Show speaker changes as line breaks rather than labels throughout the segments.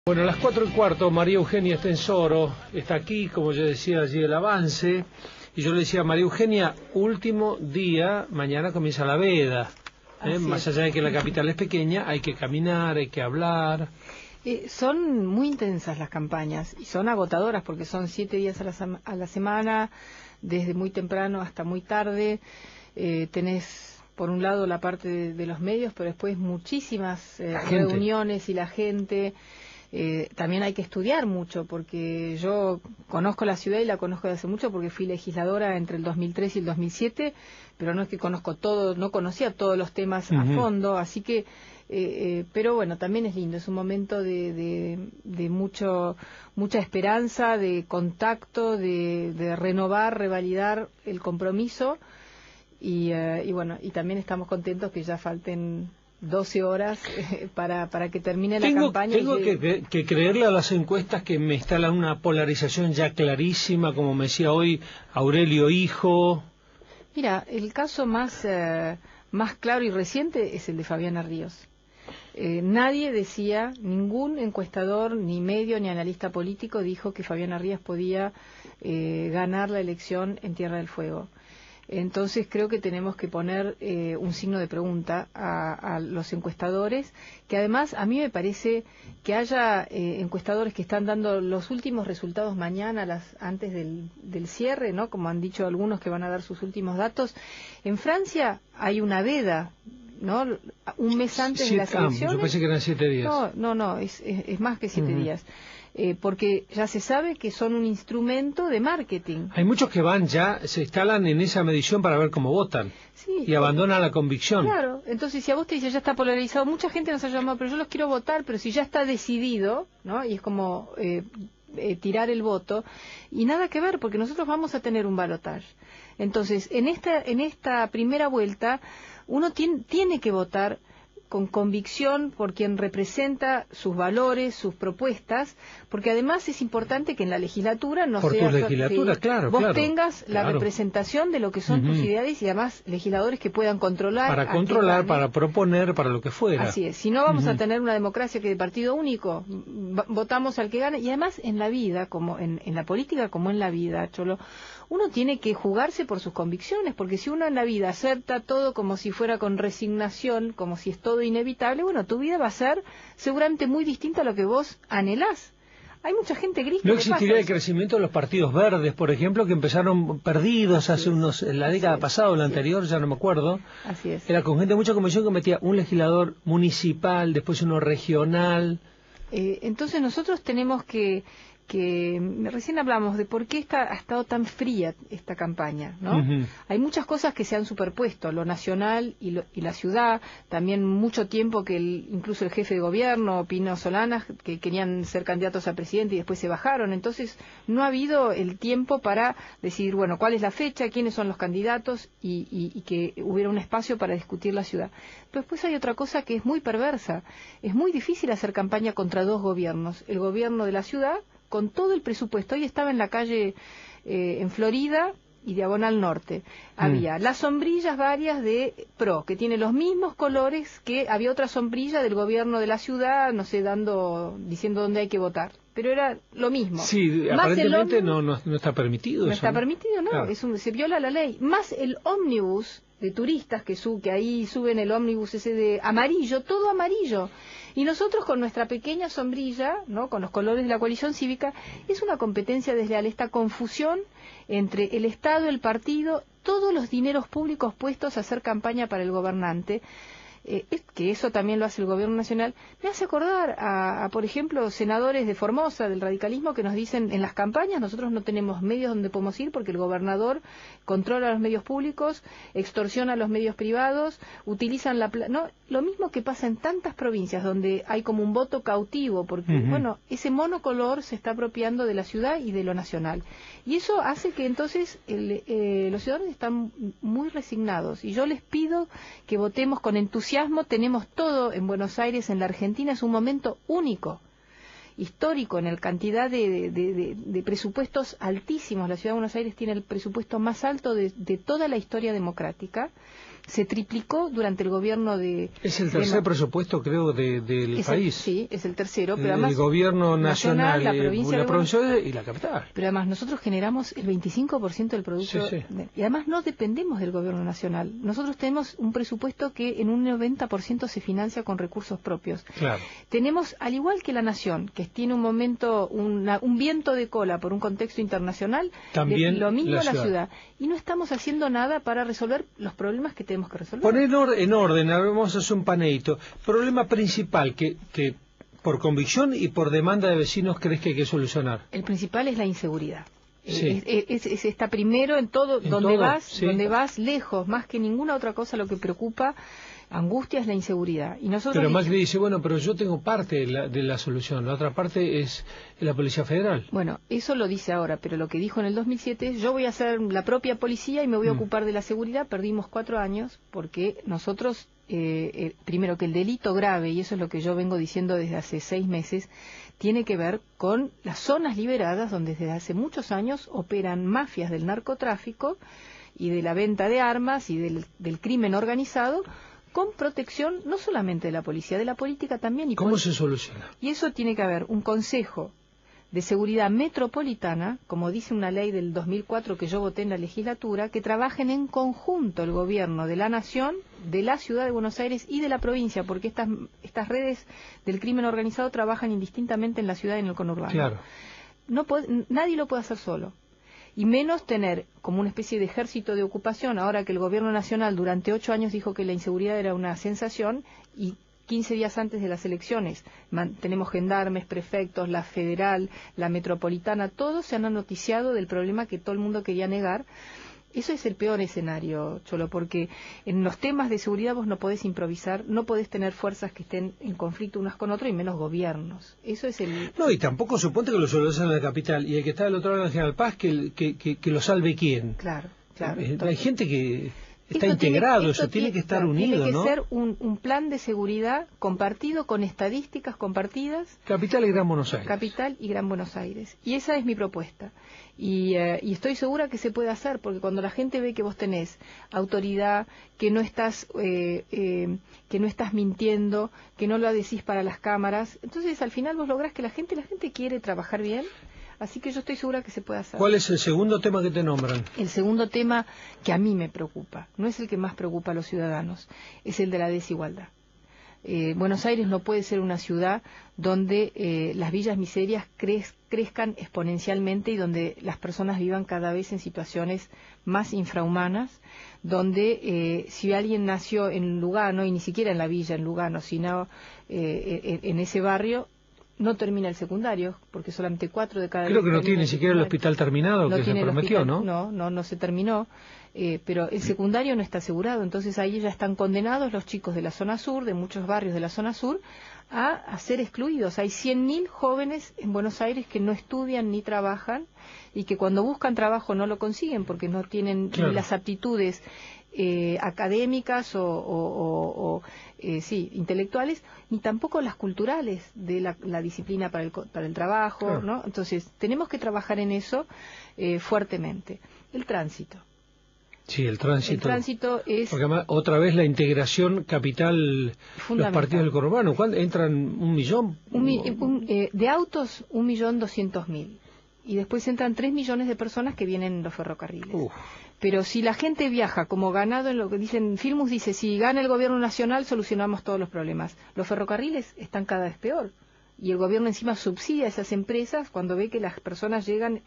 Bueno, a las 4:15, María Eugenia Estensoro está aquí, como yo decía allí el avance, y yo le decía a María Eugenia, último día, mañana comienza la veda, más allá de que la capital es pequeña, hay que caminar, hay que hablar.
Son muy intensas las campañas y son agotadoras porque son 7 días a la semana, desde muy temprano hasta muy tarde. Tenés por un lado la parte de los medios, pero después muchísimas reuniones y la gente. También hay que estudiar mucho, porque yo conozco la ciudad y la conozco desde hace mucho porque fui legisladora entre el 2003 y el 2007, pero no es que conozco todo, no conocía todos los temas a fondo, así que, pero bueno, también es lindo, es un momento de mucha esperanza, de contacto, de renovar, revalidar el compromiso y bueno, y también estamos contentos que ya falten 12 horas para que termine la campaña.
Tengo que creerle a las encuestas que me instalan una polarización ya clarísima, como me decía hoy Aurelio Hijo.
Mira, el caso más claro y reciente es el de Fabiana Ríos. Nadie decía, ningún encuestador, ni medio, ni analista político dijo que Fabiana Ríos podía ganar la elección en Tierra del Fuego. Entonces creo que tenemos que poner un signo de pregunta a los encuestadores, que además a mí me parece que haya encuestadores que están dando los últimos resultados mañana, antes del cierre, ¿no? Como han dicho algunos que van a dar sus últimos datos. En Francia hay una veda, ¿no? Un mes antes de las elecciones.
Yo pensé que eran 7 días.
No, es más que 7 días. Porque ya se sabe que son un instrumento de marketing.
Hay muchos que se instalan en esa medición para ver cómo votan.
Sí,
y abandonan la convicción.
Claro, entonces si a vos te dice ya está polarizado, mucha gente nos ha llamado, pero yo los quiero votar, pero si ya está decidido, ¿no? Y es como tirar el voto, y nada que ver, porque nosotros vamos a tener un balotaje. Entonces, en esta primera vuelta, uno tiene que votar con convicción por quien representa sus valores, sus propuestas, porque además es importante que en la legislatura
vos
tengas la representación de lo que son tus ideales y además legisladores que puedan controlar.
Para controlar, para proponer, para lo que fuera.
Así es, si no vamos a tener una democracia que de partido único, votamos al que gane, y además en la vida, como en la política como en la vida, Cholo, uno tiene que jugarse por sus convicciones, porque si uno en la vida acepta todo como si fuera con resignación, como si es todo inevitable, bueno, tu vida va a ser seguramente muy distinta a lo que vos anhelás. Hay mucha gente gris.
No existiría el crecimiento de los partidos verdes, por ejemplo, que empezaron perdidos hace en la década pasada o la anterior, ya no me acuerdo.
Así es.
Era con gente, mucha convención que metía un legislador municipal, después uno regional.
Entonces nosotros tenemos que recién hablamos de por qué ha estado tan fría esta campaña, ¿no? Hay muchas cosas que se han superpuesto, lo nacional y la ciudad, también mucho tiempo que incluso el jefe de gobierno, Pino Solanas, que querían ser candidatos a presidente y después se bajaron, entonces no ha habido el tiempo para decidir, bueno, cuál es la fecha, quiénes son los candidatos y que hubiera un espacio para discutir la ciudad. Pero después hay otra cosa que es muy perversa, es muy difícil hacer campaña contra dos gobiernos, el gobierno de la ciudad, con todo el presupuesto. Hoy estaba en la calle en Florida y Diagonal Norte. Había las sombrillas varias de PRO, que tiene los mismos colores que había otra sombrilla del gobierno de la ciudad, no sé, diciendo dónde hay que votar. Pero era lo mismo.
Sí, más aparentemente no está permitido.
No está permitido, no. Claro. Se viola la ley. Más el ómnibus de turistas que ahí suben el ómnibus ese de amarillo, todo amarillo. Y nosotros con nuestra pequeña sombrilla, ¿no? Con los colores de la coalición cívica, es una competencia desleal, esta confusión entre el Estado, el partido, todos los dineros públicos puestos a hacer campaña para el gobernante, que eso también lo hace el gobierno nacional, me hace acordar a, por ejemplo, senadores de Formosa, del radicalismo, que nos dicen en las campañas nosotros no tenemos medios donde podemos ir porque el gobernador controla los medios públicos, extorsiona a los medios privados, utilizan no, lo mismo que pasa en tantas provincias donde hay como un voto cautivo, porque bueno, ese monocolor se está apropiando de la ciudad y de lo nacional. Y eso hace que entonces los ciudadanos están muy resignados. Y yo les pido que votemos con entusiasmo. Tenemos todo en Buenos Aires, en la Argentina, es un momento único, histórico, en la cantidad de presupuestos altísimos. La ciudad de Buenos Aires tiene el presupuesto más alto de toda la historia democrática. se triplicó durante el gobierno de...
Es el tercer presupuesto, creo, del país.
Sí, es el tercero, pero además...
El gobierno nacional,
la provincia
y la capital.
Pero además nosotros generamos el 25% del producto,
sí.
Y además no dependemos del gobierno nacional. Nosotros tenemos un presupuesto que en un 90% se financia con recursos propios.
Claro.
Tenemos, al igual que la nación, que tiene un momento, un viento de cola por un contexto internacional,
también
lo mismo la ciudad. Y no estamos haciendo nada para resolver los problemas que tenemos que resolver.
Poner en orden, vamos a hacer un paneito. Problema principal que por convicción y por demanda de vecinos crees que hay que solucionar.
El principal es la inseguridad.
Sí.
Está primero en todo, donde
todo,
vas lejos, más que ninguna otra cosa lo que preocupa, angustia es la inseguridad. Y nosotros
pero Macri dice, bueno, pero yo tengo parte de la solución, la otra parte es la Policía Federal.
Bueno, eso lo dice ahora, pero lo que dijo en el 2007 es, yo voy a ser la propia policía y me voy a ocupar de la seguridad. Perdimos 4 años porque nosotros, primero que el delito grave, y eso es lo que yo vengo diciendo desde hace 6 meses, tiene que ver con las zonas liberadas donde desde hace muchos años operan mafias del narcotráfico y de la venta de armas y del crimen organizado, con protección no solamente de la policía, de la política también.
¿Cómo se soluciona?
Y eso tiene que haber un Consejo de Seguridad Metropolitana, como dice una ley del 2004 que yo voté en la legislatura, que trabajen en conjunto el gobierno de la Nación, de la Ciudad de Buenos Aires y de la provincia, porque estas redes del crimen organizado trabajan indistintamente en la ciudad y en el conurbano.
Claro.
Nadie lo puede hacer solo. Y menos tener como una especie de ejército de ocupación, ahora que el gobierno nacional durante 8 años dijo que la inseguridad era una sensación, y 15 días antes de las elecciones tenemos gendarmes, prefectos, la federal, la metropolitana, todos se han noticiado del problema que todo el mundo quería negar. Eso es el peor escenario, Cholo, porque en los temas de seguridad vos no podés improvisar, no podés tener fuerzas que estén en conflicto unas con otras y menos gobiernos. Eso es el...
No, y tampoco suponte que lo solucionen en la capital y el que está del otro lado de la General Paz, que lo salve quién.
Claro, claro.
Hay gente que está integrado, eso tiene que estar unido, ¿no?
Tiene que ser un plan de seguridad compartido con estadísticas compartidas.
Capital y Gran Buenos Aires.
Capital y Gran Buenos Aires. Y esa es mi propuesta. Y estoy segura que se puede hacer, porque cuando la gente ve que vos tenés autoridad, que no estás mintiendo, que no lo decís para las cámaras, entonces al final vos lográs que la gente quiere trabajar bien. Así que yo estoy segura que se puede hacer.
¿Cuál es el segundo tema que te nombran?
El segundo tema que a mí me preocupa, no es el que más preocupa a los ciudadanos, es el de la desigualdad. Buenos Aires no puede ser una ciudad donde las villas miserias crezcan exponencialmente y donde las personas vivan cada vez en situaciones más infrahumanas, donde si alguien nació en Lugano, y ni siquiera en la villa en Lugano, sino en ese barrio, no termina el secundario, porque solamente 4 de cada...
Creo que no tiene ni siquiera el hospital terminado, que se prometió, ¿no?
No se terminó, pero el secundario no está asegurado, entonces ahí ya están condenados los chicos de la zona sur, de muchos barrios de la zona sur, a ser excluidos. Hay 100.000 jóvenes en Buenos Aires que no estudian ni trabajan, y que cuando buscan trabajo no lo consiguen porque no tienen ni las aptitudes académicas o intelectuales, ni tampoco las culturales de la disciplina para el trabajo,
claro,
¿no? Entonces tenemos que trabajar en eso fuertemente. El tránsito.
Sí, el tránsito.
El tránsito es...
Porque además, otra vez la integración capital, los partidos del conurbano. ¿Cuándo entran 1 millón?
De autos, 1.200.000. Y después entran 3 millones de personas que vienen en los ferrocarriles. Pero si la gente viaja como ganado, en lo que dicen, Filmus dice, si gana el gobierno nacional solucionamos todos los problemas. Los ferrocarriles están cada vez peor. Y el gobierno encima subsidia a esas empresas cuando ve que las personas llegan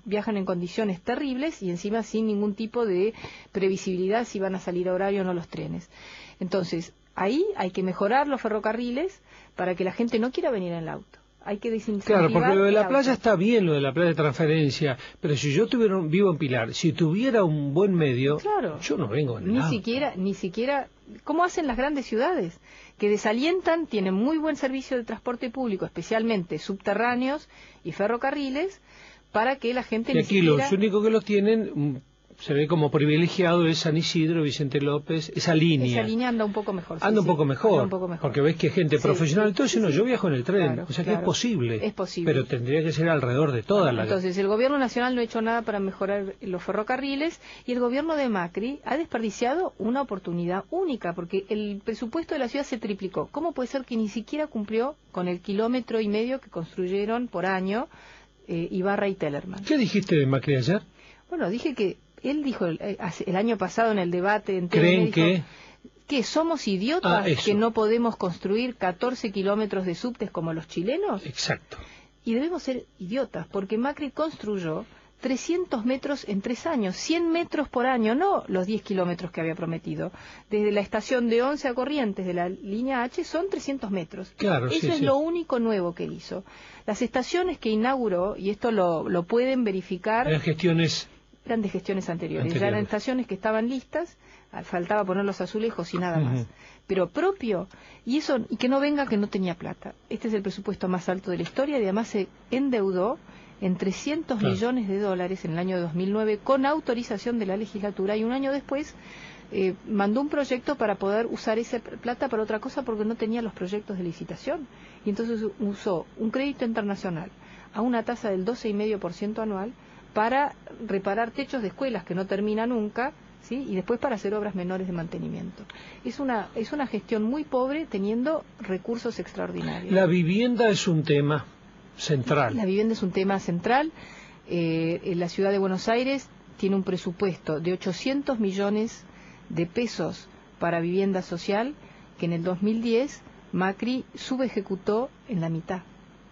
viajan en condiciones terribles y encima sin ningún tipo de previsibilidad si van a salir a horario o no los trenes. Entonces, ahí hay que mejorar los ferrocarriles para que la gente no quiera venir en el auto. Hay que desincentivar.
Claro, porque lo de la playa está bien, lo de la playa de transferencia, pero si yo vivo en Pilar, si tuviera un buen medio, claro, yo no vengo en el auto.
Ni siquiera, ¿cómo hacen las grandes ciudades? Que desalientan, tienen muy buen servicio de transporte público, especialmente subterráneos y ferrocarriles, para que la gente
y aquí los únicos que los tienen, se ve como privilegiado es San Isidro, Vicente López, esa línea.
Esa línea anda un poco mejor.
Anda un poco mejor, porque ves que gente profesional. Entonces, no, yo viajo en el tren,
claro,
o sea que es posible.
Es posible.
Pero tendría que ser alrededor de toda la...
Entonces, el gobierno nacional no ha hecho nada para mejorar los ferrocarriles y el gobierno de Macri ha desperdiciado una oportunidad única, porque el presupuesto de la ciudad se triplicó. ¿Cómo puede ser que ni siquiera cumplió con el 1,5 kilómetros que construyeron por año Ibarra y Tellerman?
¿Qué dijiste de Macri ayer?
Bueno, dije que él dijo el año pasado en el debate en
¿Creen
que somos idiotas que no podemos construir 14 kilómetros de subtes como los chilenos?
Exacto.
Y debemos ser idiotas, porque Macri construyó 300 metros en 3 años, 100 metros por año, no los 10 kilómetros que había prometido. Desde la estación de Once a Corrientes, de la línea H, son 300 metros.
Claro,
Eso es lo único nuevo que él hizo. Las estaciones que inauguró, y esto lo pueden verificar... Eran de gestiones anteriores. Ya eran estaciones que estaban listas, faltaba poner los azulejos y nada más. Pero propio, y que no venga que no tenía plata. Este es el presupuesto más alto de la historia y además se endeudó en 300 millones de dólares en el año 2009 con autorización de la legislatura, y un año después mandó un proyecto para poder usar esa plata para otra cosa porque no tenía los proyectos de licitación. Y entonces usó un crédito internacional a una tasa del 12,5% anual para reparar techos de escuelas que no termina nunca, ¿sí? Y después para hacer obras menores de mantenimiento. Es una gestión muy pobre teniendo recursos extraordinarios.
La vivienda es un tema central.
La vivienda es un tema central. La ciudad de Buenos Aires tiene un presupuesto de 800 millones de pesos para vivienda social, que en el 2010 Macri subejecutó en la mitad.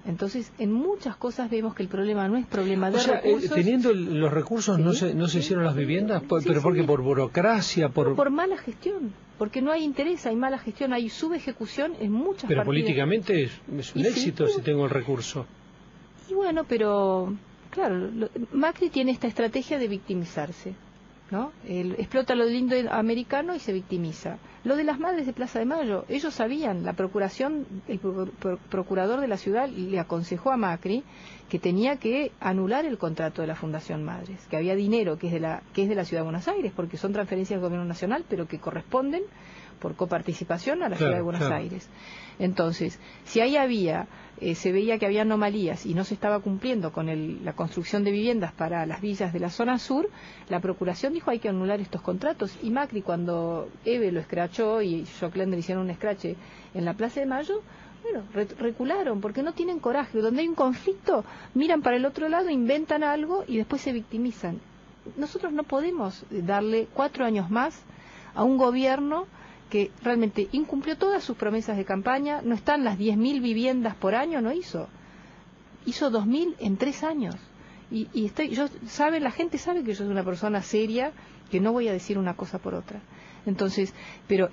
Entonces, en muchas cosas vemos que el problema no es problema de recursos.
Teniendo los recursos, ¿sí? no se hicieron las viviendas, pero porque por burocracia, por
mala gestión, porque no hay interés, hay mala gestión, hay subejecución en muchas
Pero
partidas.
Políticamente es un éxito si tengo el recurso.
Y bueno, pero claro, Macri tiene esta estrategia de victimizarse, ¿no? Él explota lo lindo americano y se victimiza. Lo de las madres de Plaza de Mayo, ellos sabían, la procuración, el procurador de la ciudad le aconsejó a Macri que tenía que anular el contrato de la Fundación Madres, que había dinero que es de la ciudad de Buenos Aires, porque son transferencias del gobierno nacional, pero que corresponden por coparticipación a la ciudad de Buenos Aires. Entonces, si ahí se veía que había anomalías y no se estaba cumpliendo con la construcción de viviendas para las villas de la zona sur, la Procuración dijo hay que anular estos contratos. Y Macri, cuando Eve lo escrachó y Joclén le hicieron un escrache en la Plaza de Mayo, bueno, recularon, porque no tienen coraje. Donde hay un conflicto, miran para el otro lado, inventan algo y después se victimizan. Nosotros no podemos darle 4 años más a un gobierno que realmente incumplió todas sus promesas de campaña. No están las 10.000 viviendas por año, no hizo 2.000 en 3 años. Y la gente sabe que yo soy una persona seria, que no voy a decir una cosa por otra. Entonces, pero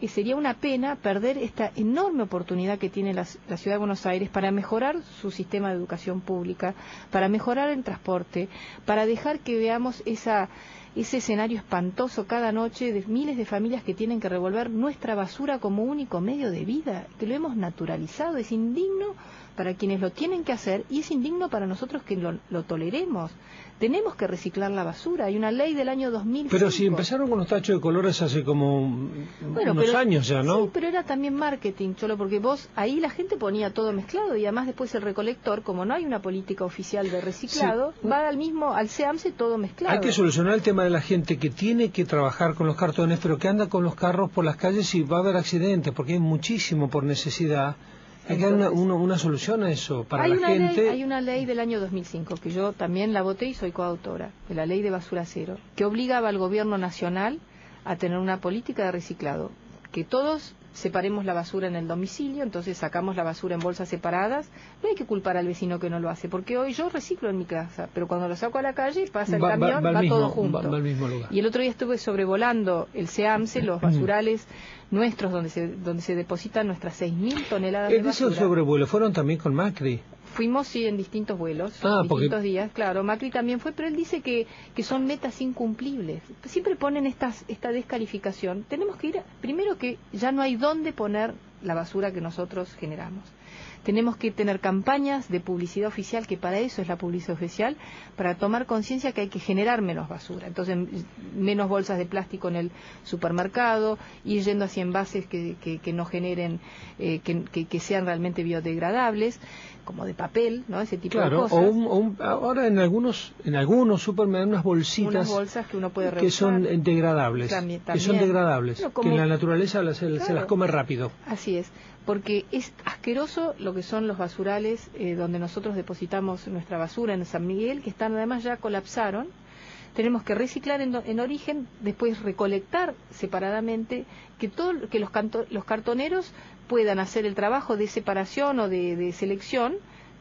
sería una pena perder esta enorme oportunidad que tiene la ciudad de Buenos Aires para mejorar su sistema de educación pública, para mejorar el transporte, para dejar que veamos ese escenario espantoso cada noche de miles de familias que tienen que revolver nuestra basura como único medio de vida, que lo hemos naturalizado. Es indigno para quienes lo tienen que hacer y es indigno para nosotros que lo toleremos. Tenemos que reciclar la basura. Hay una ley del año 2005.
Pero si empezaron con los tachos de colores hace como unos años ya, ¿no?
Sí, pero era también marketing, Cholo, porque ahí la gente ponía todo mezclado y además después el recolector, como no hay una política oficial de reciclado, va al SEAMSE todo mezclado.
Hay que solucionar el tema de la gente que tiene que trabajar con los cartones, pero que anda con los carros por las calles y va a haber accidentes, porque hay muchísimo por necesidad. Hay que dar una solución a eso para la gente.
Hay una ley del año 2005 que yo también la voté y soy coautora, de la ley de basura cero, que obligaba al gobierno nacional a tener una política de reciclado, que todos separemos la basura en el domicilio, entonces sacamos la basura en bolsas separadas. No hay que culpar al vecino que no lo hace, porque hoy yo reciclo en mi casa, pero cuando lo saco a la calle pasa el camión, va todo junto.
Va al mismo lugar.
Y el otro día estuve sobrevolando el SEAMSE, los basurales nuestros, donde se depositan nuestras 6.000 toneladas de basura.
¿Esos sobrevuelos fueron también con Macri?
Fuimos, sí, en distintos vuelos, distintos días, claro. Macri también fue, pero él dice que son metas incumplibles. Siempre ponen esta descalificación. Tenemos que ir, primero que ya no hay dónde poner la basura que nosotros generamos. tenemos que tener campañas de publicidad oficial, que para eso es la publicidad oficial, para tomar conciencia que hay que generar menos basura. Entonces, menos bolsas de plástico en el supermercado, ir yendo hacia envases que no generen, que sean realmente biodegradables, como de papel, ¿no? Ese tipo de cosas.
Ahora en algunos supermercados unas bolsitas,
unas bolsas que uno puede reusar,
que son degradables,
también.
Que son degradables,
no,
que en la naturaleza se las come rápido.
Así es, porque es asqueroso lo que son los basurales donde nosotros depositamos nuestra basura en San Miguel, que están además ya colapsaron. Tenemos que reciclar en origen, después recolectar separadamente, que los cartoneros puedan hacer el trabajo de separación o de selección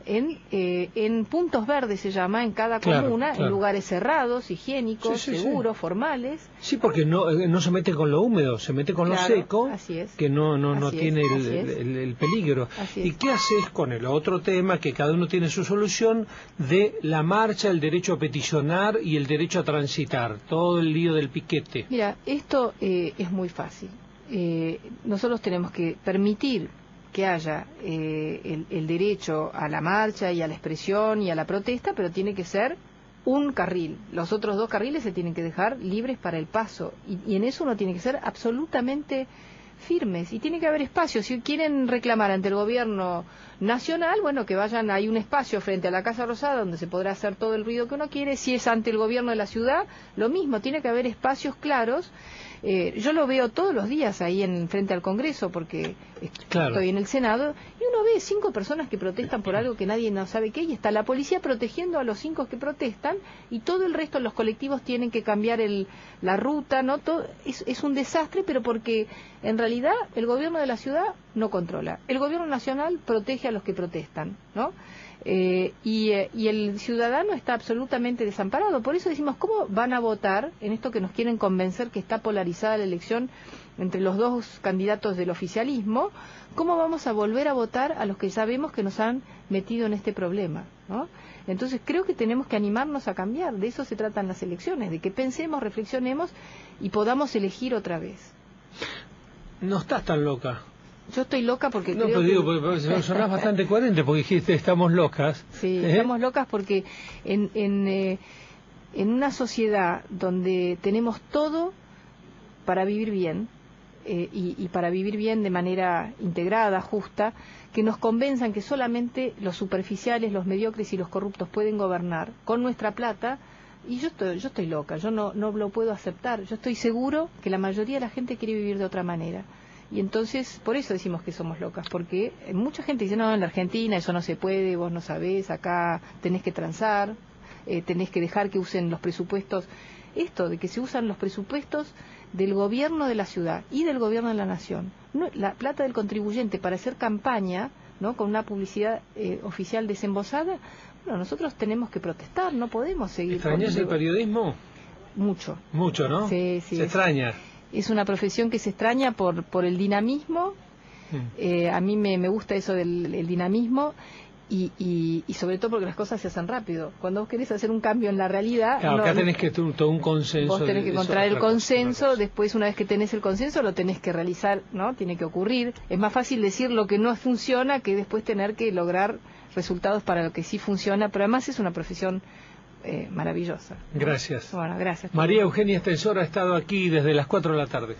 en puntos verdes, se llama, en cada comuna, en lugares cerrados, higiénicos, seguros, formales.
Sí, porque no se mete con lo húmedo, se mete con lo seco, que no tiene el peligro. ¿Y qué haces con el otro tema, que cada uno tiene su solución, de la marcha, el derecho a peticionar y el derecho a transitar, todo el lío del piquete?
Mira, esto es muy fácil. Nosotros tenemos que permitir que haya el derecho a la marcha y a la expresión y a la protesta, pero tiene que ser un carril. Los otros 2 carriles se tienen que dejar libres para el paso, y en eso uno tiene que ser absolutamente firmes, y tiene que haber espacio. Si quieren reclamar ante el gobierno nacional, bueno, que vayan, hay un espacio frente a la Casa Rosada donde se podrá hacer todo el ruido que uno quiere. Si es ante el gobierno de la ciudad, lo mismo, tiene que haber espacios claros. Yo lo veo todos los días ahí frente al Congreso, porque estoy en el Senado, y uno ve 5 personas que protestan por algo que nadie no sabe qué, y está la policía protegiendo a los 5 que protestan, y todo el resto, los colectivos tienen que cambiar la ruta, ¿no? Todo, es un desastre, pero porque en realidad el gobierno de la ciudad no controla. El gobierno nacional protege a los que protestan, ¿no? Y el ciudadano está absolutamente desamparado. Por eso decimos, ¿cómo van a votar en esto que nos quieren convencer, que está polarizada la elección entre los 2 candidatos del oficialismo? ¿Cómo vamos a volver a votar a los que sabemos que nos han metido en este problema, ¿no? Entonces creo que tenemos que animarnos a cambiar. De eso se tratan las elecciones, de que pensemos, reflexionemos y podamos elegir otra vez.
No estás tan loca.
Yo estoy loca porque
no,
creo
pero digo, sonás bastante coherente, porque dijiste estamos locas.
Sí, estamos locas porque en una sociedad donde tenemos todo para vivir bien, y para vivir bien de manera integrada, justa, que nos convenzan que solamente los superficiales, los mediocres y los corruptos pueden gobernar con nuestra plata. Y yo estoy loca, yo no lo puedo aceptar. Yo estoy seguro que la mayoría de la gente quiere vivir de otra manera. Y entonces, por eso decimos que somos locas, porque mucha gente dice, no, en la Argentina eso no se puede, vos no sabés, acá tenés que transar, tenés que dejar que usen los presupuestos. Esto de que se usan los presupuestos del gobierno de la ciudad y del gobierno de la nación, no, la plata del contribuyente para hacer campaña, ¿no?, con una publicidad oficial desembosada. Bueno, nosotros tenemos que protestar, no podemos seguir.
¿Extrañas el periodismo?
Mucho.
Mucho, ¿no?
Sí.
Se extraña.
Es una profesión que se extraña por el dinamismo. A mí me gusta eso del dinamismo, y sobre todo porque las cosas se hacen rápido. Cuando vos querés hacer un cambio en la realidad...
Claro, acá tenés que todo un consenso.
Vos tenés que encontrar el consenso, después una vez que tenés el consenso lo tenés que realizar, ¿no? Tiene que ocurrir. Es más fácil decir lo que no funciona que después tener que lograr resultados para lo que sí funciona, pero además es una profesión maravillosa.
Gracias.
Bueno, gracias.
María Eugenia Estenssoro ha estado aquí desde las 4 de la tarde.